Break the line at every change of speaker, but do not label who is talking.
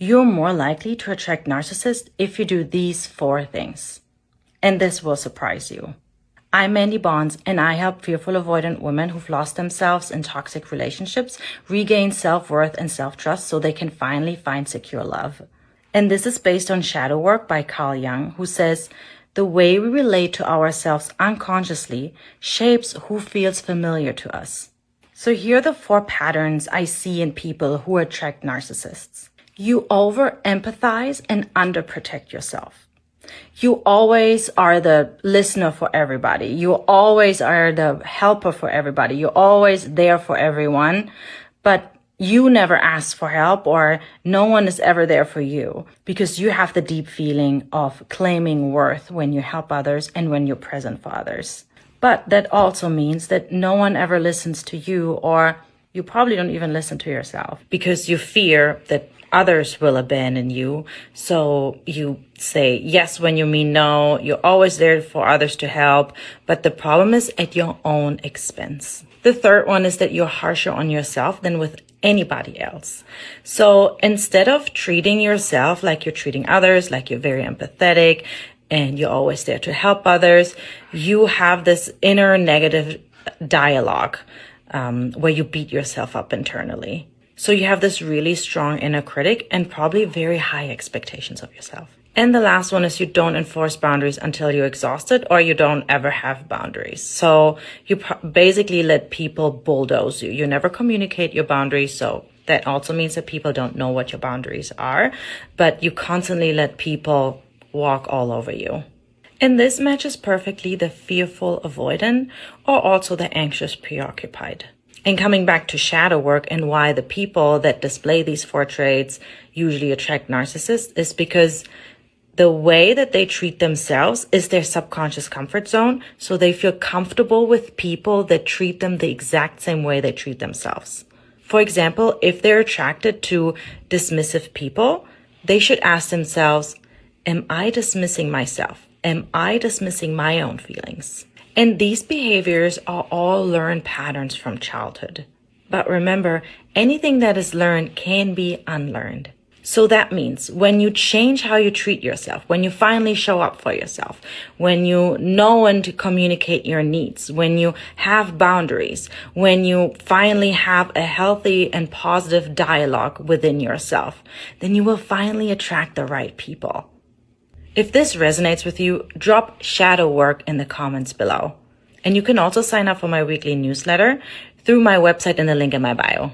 You're more likely to attract narcissists if you do these 4 things. And this will surprise you. I'm Mandy Bonds, and I help fearful avoidant women who've lost themselves in toxic relationships regain self-worth and self-trust so they can finally find secure love. And this is based on shadow work by Carl Jung, who says, the way we relate to ourselves unconsciously shapes who feels familiar to us. So here are the 4 patterns I see in people who attract narcissists. You over-empathize and under-protect yourself. You always are the listener for everybody. You always are the helper for everybody. You're always there for everyone, but you never ask for help, or no one is ever there for you because you have the deep feeling of claiming worth when you help others and when you're present for others. But that also means that no one ever listens to you, or you probably don't even listen to yourself because you fear that others will abandon you. So you say yes when you mean no. You're always there for others to help, but the problem is at your own expense. The third one is that you're harsher on yourself than with anybody else. So instead of treating yourself like you're treating others, like you're very empathetic and you're always there to help others, you have this inner negative dialogue where you beat yourself up internally. So you have this really strong inner critic and probably very high expectations of yourself. And the last one is you don't enforce boundaries until you're exhausted, or you don't ever have boundaries. So you basically let people bulldoze you. You never communicate your boundaries. So that also means that people don't know what your boundaries are, but you constantly let people walk all over you. And this matches perfectly the fearful avoidant, or also the anxious preoccupied. And coming back to shadow work and why the people that display these 4 traits usually attract narcissists is because the way that they treat themselves is their subconscious comfort zone. So they feel comfortable with people that treat them the exact same way they treat themselves. For example, if they're attracted to dismissive people, they should ask themselves, am I dismissing myself? Am I dismissing my own feelings? And these behaviors are all learned patterns from childhood. But remember, anything that is learned can be unlearned. So that means when you change how you treat yourself, when you finally show up for yourself, when you know when to communicate your needs, when you have boundaries, when you finally have a healthy and positive dialogue within yourself, then you will finally attract the right people. If this resonates with you, drop shadow work in the comments below. And you can also sign up for my weekly newsletter through my website in the link in my bio.